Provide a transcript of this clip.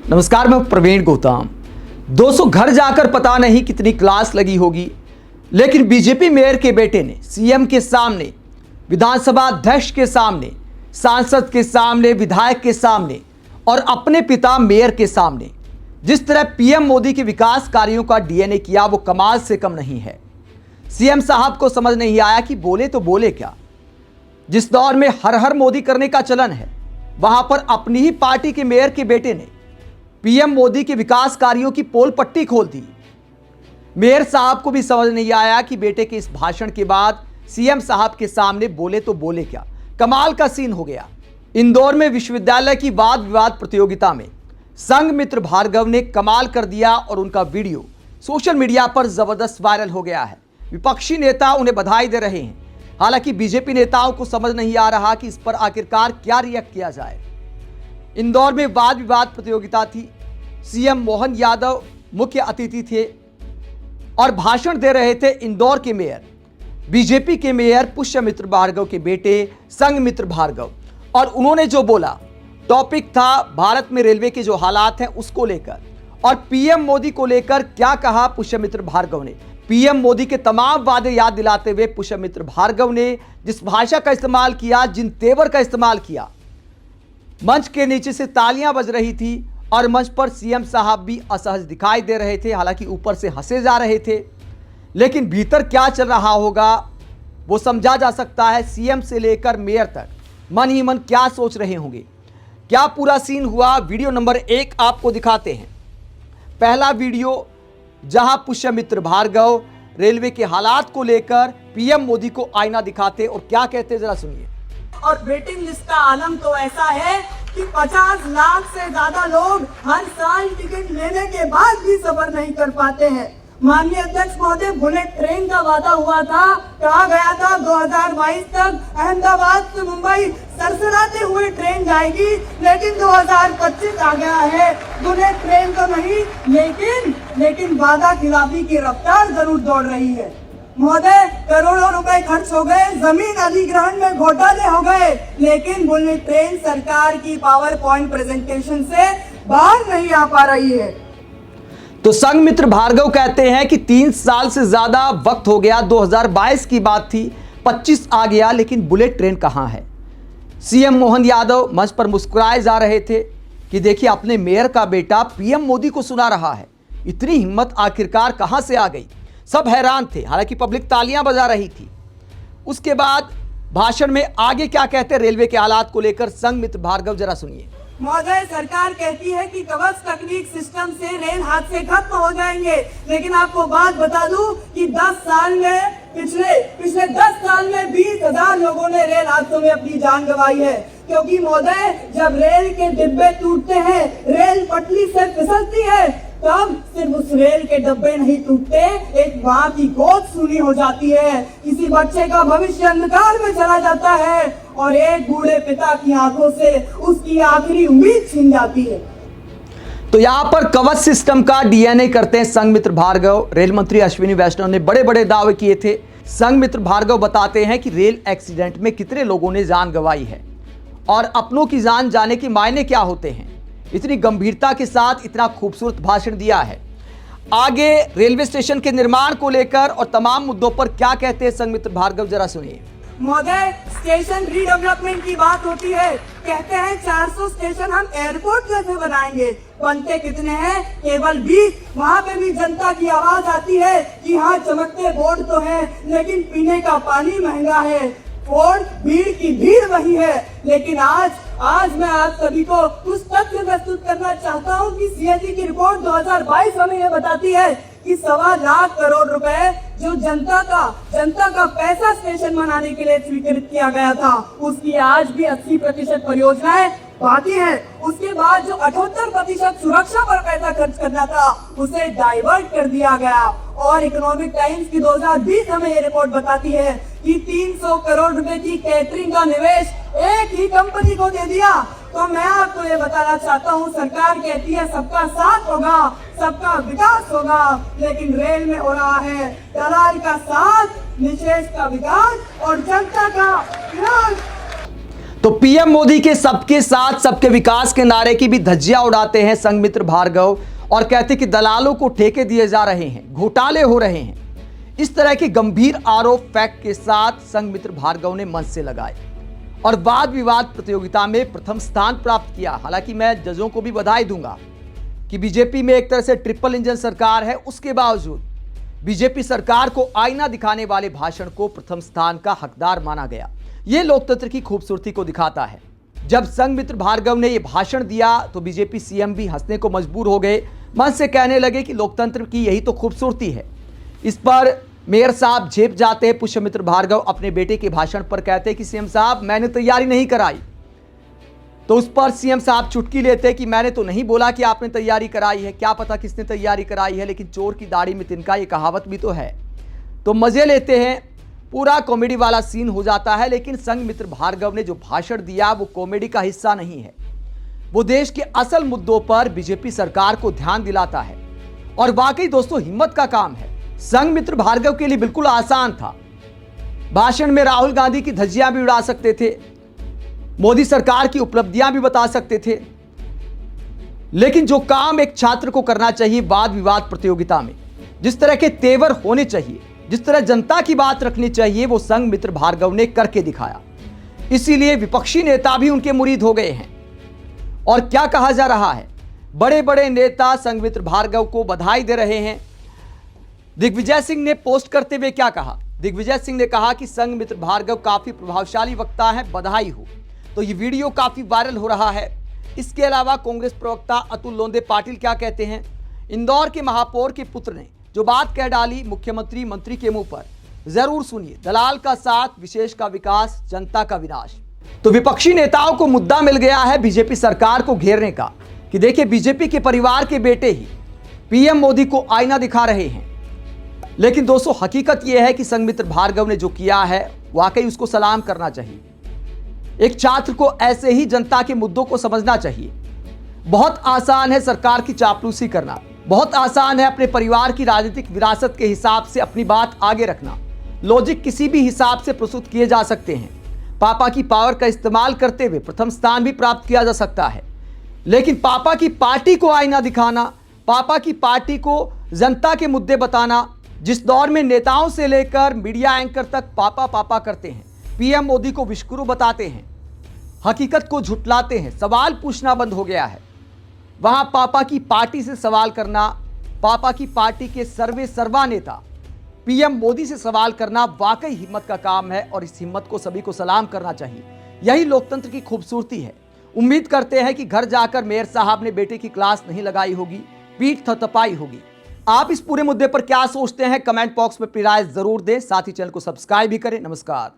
नमस्कार, मैं प्रवीण गौतम। दोस्तों, घर जाकर पता नहीं कितनी क्लास लगी होगी, लेकिन बीजेपी मेयर के बेटे ने सीएम के सामने, विधानसभा अध्यक्ष के सामने, सांसद के सामने, विधायक के सामने और अपने पिता मेयर के सामने जिस तरह पीएम मोदी के विकास कार्यों का डीएनए किया, वो कमाल से कम नहीं है। सीएम साहब को समझ नहीं आया कि बोले तो बोले क्या। जिस दौर में हर हर मोदी करने का चलन है, वहां पर अपनी ही पार्टी के मेयर के बेटे ने पीएम मोदी के विकास कार्यों की पोल पट्टी खोल दी। मेयर साहब को भी समझ नहीं आया कि बेटे के इस भाषण के बाद सीएम साहब के सामने बोले तो बोले क्या। कमाल का सीन हो गया। इंदौर में विश्वविद्यालय की वाद विवाद प्रतियोगिता में संघ मित्र भार्गव ने कमाल कर दिया और उनका वीडियो सोशल मीडिया पर जबरदस्त वायरल हो गया है। विपक्षी नेता उन्हें बधाई दे रहे हैं। हालांकि बीजेपी नेताओं को समझ नहीं आ रहा कि इस पर आखिरकार क्या रिएक्ट किया जाए। इंदौर में वाद विवाद प्रतियोगिता थी। सीएम मोहन यादव मुख्य अतिथि थे और भाषण दे रहे थे इंदौर के मेयर, बीजेपी के मेयर पुष्यमित्र भार्गव के बेटे संघ मित्र भार्गव। और उन्होंने जो बोला, टॉपिक था भारत में रेलवे के जो हालात हैं उसको लेकर और पीएम मोदी को लेकर क्या कहा पुष्यमित्र भार्गव ने। पीएम मोदी के तमाम वादे याद दिलाते हुए पुष्यमित्र भार्गव ने जिस भाषा का इस्तेमाल किया, जिन तेवर का इस्तेमाल किया, मंच के नीचे से तालियां बज रही थी और मंच पर सीएम साहब भी असहज दिखाई दे रहे थे। हालांकि ऊपर से हंसे जा रहे थे, लेकिन भीतर क्या चल रहा होगा वो समझा जा सकता है। सीएम से लेकर मेयर तक मन ही मन क्या सोच रहे होंगे, क्या पूरा सीन हुआ। वीडियो नंबर 1 आपको दिखाते हैं। पहला वीडियो जहां पुष्यमित्र भार्गव रेलवे के हालात को लेकर पीएम मोदी को आईना दिखाते और क्या कहते, जरा सुनिए। और वेटिंग लिस्ट का आलम तो ऐसा है कि 50 लाख से ज्यादा लोग हर साल टिकट लेने के बाद भी सफर नहीं कर पाते हैं। माननीय अध्यक्ष महोदय, बुलेट ट्रेन का वादा हुआ था, कहा गया था 2022 तक अहमदाबाद से मुंबई सरसराते हुए ट्रेन जाएगी, लेकिन 2025 आ गया है। बुलेट ट्रेन तो नहीं, लेकिन वादा खिलाफी की रफ्तार जरूर दौड़ रही है। महोदय, करोड़ों रुपए खर्च हो गए, जमीन अधिग्रहण में घोटाले हो गए, लेकिन बुलेट ट्रेन सरकार की पावर पॉइंट प्रेजेंटेशन से बाहर नहीं आ पा रही है। तो संघ मित्र भार्गव कहते हैं कि 3 साल से ज्यादा वक्त हो गया। 2022 की बात थी, 25 आ गया, लेकिन बुलेट ट्रेन कहां है। सीएम मोहन यादव मंच पर मुस्कुराए जा रहे थे कि देखिए, अपने मेयर का बेटा पीएम मोदी को सुना रहा है। इतनी हिम्मत आखिरकार कहां से आ गई। सब हैरान थे। हालांकि पब्लिक तालियां बजा रही थी। उसके बाद भाषण में आगे क्या कहते रेलवे के हालात को लेकर संघ मित्र भार्गव, जरा सुनिए। महोदय, सरकार कहती है कि कवच तकनीक सिस्टम से रेल हादसे खत्म हो जाएंगे, लेकिन आपको बात बता दूं कि 10 साल में पिछले 10 साल में 20,000 लोगों ने रेल हादसों में अपनी जान गंवाई है। क्योंकि महोदय, जब रेल के डिब्बे टूटते हैं, रेल पटरी से फिसलती है, तब सिर्फ उस रेल के डब्बे नहीं टूटते, एक माँ की गोद सूनी हो जाती है, किसी बच्चे का भविष्य अंधकार में चला जाता है और एक बूढ़े पिता की आंखों से उसकी आखिरी उम्मीद छिन जाती है। तो यहां पर कवच सिस्टम का डीएनए करते हैं संघ मित्र भार्गव। रेल मंत्री अश्विनी वैष्णव ने बड़े बड़े दावे किए थे। संघ मित्र भार्गव बताते हैं कि रेल एक्सीडेंट में कितने लोगों ने जान गंवाई है और अपनों की जान जाने के मायने क्या होते हैं। इतनी गंभीरता के साथ इतना खूबसूरत भाषण दिया है। आगे रेलवे स्टेशन के निर्माण को लेकर और तमाम मुद्दों पर क्या कहते हैं संघ मित्र भार्गव, जरा सुनिए। महोदय, स्टेशन रीडेवलपमेंट की बात होती है, कहते हैं 400 स्टेशन हम एयरपोर्ट जैसे बनाएंगे। बनते कितने हैं? केवल 20। वहाँ पे भी जनता की आवाज आती है कि हाँ, चमकते बोर्ड तो है, लेकिन पीने का पानी महंगा है। और भीड़ की भीड़ वही है। लेकिन आज मैं आप सभी को कुछ तथ्य प्रस्तुत करना चाहता हूँ कि सीएजी की रिपोर्ट 2022 हमें यह बताती है कि 1.25 लाख करोड़ रुपए जो जनता का पैसा स्टेशन बनाने के लिए स्वीकृत किया गया था, उसकी आज भी 80% परियोजनाएं बाकी है। उसके बाद जो 78% सुरक्षा पर पैसा खर्च करना था, उसे डाइवर्ट कर दिया गया। और इकोनॉमिक टाइम्स की 2020 हमें ये रिपोर्ट बताती है कि 300 करोड़ रुपए की कैटरिंग का निवेश एक ही कंपनी को दे दिया। तो मैं आपको ये बताना चाहता हूँ, सरकार कहती है सबका साथ होगा, सबका विकास होगा, लेकिन रेल में हो रहा है दलाल का साथ, निषेध का विकास और जनता का विरोध। तो पीएम मोदी के सबके साथ सबके विकास के नारे की भी धज्जियां उड़ाते हैं संघमित्र भार्गव और कहते कि दलालों को ठेके दिए जा रहे हैं, घोटाले हो रहे हैं। इस तरह के गंभीर आरोप फैक्ट के साथ संघमित्र भार्गव ने मंच से लगाए और वाद विवाद प्रतियोगिता में प्रथम स्थान प्राप्त किया। हालांकि मैं जजों को भी बधाई दूंगा कि बीजेपी में एक तरह से ट्रिपल इंजन सरकार है, उसके बावजूद बीजेपी सरकार को आईना दिखाने वाले भाषण को प्रथम स्थान का हकदार माना गया। यह लोकतंत्र की खूबसूरती को दिखाता है। जब संघमित्र भार्गव ने यह भाषण दिया तो बीजेपी सीएम भी हंसने को मजबूर हो गए, मन से कहने लगे कि लोकतंत्र की यही तो खूबसूरती है। इस पर मेयर साहब झेप जाते हैं। पुष्यमित्र भार्गव अपने बेटे के भाषण पर कहते हैं कि सीएम साहब मैंने तैयारी नहीं कराई। तो उस पर सीएम साहब चुटकी लेते कि मैंने तो नहीं बोला कि आपने तैयारी कराई है, क्या पता किसने तैयारी कराई है, लेकिन चोर की दाढ़ी में तिनका, ये कहावत भी तो है। तो मजे लेते हैं, पूरा कॉमेडी वाला सीन हो जाता है। लेकिन संघमित्र भार्गव ने जो भाषण दिया वो कॉमेडी का हिस्सा नहीं है, वो देश के असल मुद्दों पर बीजेपी सरकार को ध्यान दिलाता है। और वाकई दोस्तों हिम्मत का काम है। संघमित्र भार्गव के लिए बिल्कुल आसान था। भाषण में राहुल गांधी की धज्जियां भी उड़ा सकते थे, मोदी सरकार की उपलब्धियां भी बता सकते थे, लेकिन जो काम एक छात्र को करना चाहिए वाद विवाद प्रतियोगिता में, जिस तरह के तेवर होने चाहिए, जिस तरह जनता की बात रखनी चाहिए, वो संघमित्र भार्गव ने करके दिखाया। इसीलिए विपक्षी नेता भी उनके मुरीद हो गए हैं। और क्या कहा जा रहा है, बड़े बड़े नेता संघमित्र भार्गव को बधाई दे रहे हैं। दिग्विजय सिंह ने पोस्ट करते हुए क्या कहा? दिग्विजय सिंह ने कहा कि संघमित्र भार्गव काफी प्रभावशाली वक्ता है, बधाई हो। तो ये वीडियो काफी वायरल हो रहा है। इसके अलावा कांग्रेस प्रवक्ता अतुल लोंदे पाटिल क्या कहते हैं? इंदौर के महापौर के पुत्र ने जो बात कह डाली मुख्यमंत्री मंत्री के मुंह पर, जरूर सुनिए। दलाल का साथ, विशेष का विकास, जनता का विनाश। तो विपक्षी नेताओं को मुद्दा मिल गया है बीजेपी सरकार को घेरने का कि देखिए बीजेपी के परिवार के बेटे ही पीएम मोदी को आईना दिखा रहे हैं। लेकिन दोस्तों हकीकत यह है कि संघमित्र भार्गव ने जो किया है वाकई उसको सलाम करना चाहिए। एक छात्र को ऐसे ही जनता के मुद्दों को समझना चाहिए। बहुत आसान है सरकार की चापलूसी करना, बहुत आसान है अपने परिवार की राजनीतिक विरासत के हिसाब से अपनी बात आगे रखना। लॉजिक किसी भी हिसाब से प्रस्तुत किए जा सकते हैं। पापा की पावर का इस्तेमाल करते हुए प्रथम स्थान भी प्राप्त किया जा सकता है, लेकिन पापा की पार्टी को आईना दिखाना, पापा की पार्टी को जनता के मुद्दे बताना, जिस दौर में नेताओं से लेकर मीडिया एंकर तक पापा पापा करते हैं, पीएम मोदी को विश्वगुरु बताते हैं, हकीकत को झुटलाते हैं, सवाल पूछना बंद हो गया है। वहां पापा की पार्टी से सवाल करना, पापा की पार्टी के सर्वे सर्वा नेता पीएम मोदी से सवाल करना वाकई हिम्मत का काम है और इस हिम्मत को सभी को सलाम करना चाहिए। यही लोकतंत्र की खूबसूरती है। उम्मीद करते हैं कि घर जाकर मेयर साहब ने बेटे की क्लास नहीं लगाई होगी, पीठ थपथपाई होगी। आप इस पूरे मुद्दे पर क्या सोचते हैं? कमेंट बॉक्स में अपनी राय जरूर दें। साथ ही चैनल को सब्सक्राइब भी करें। नमस्कार।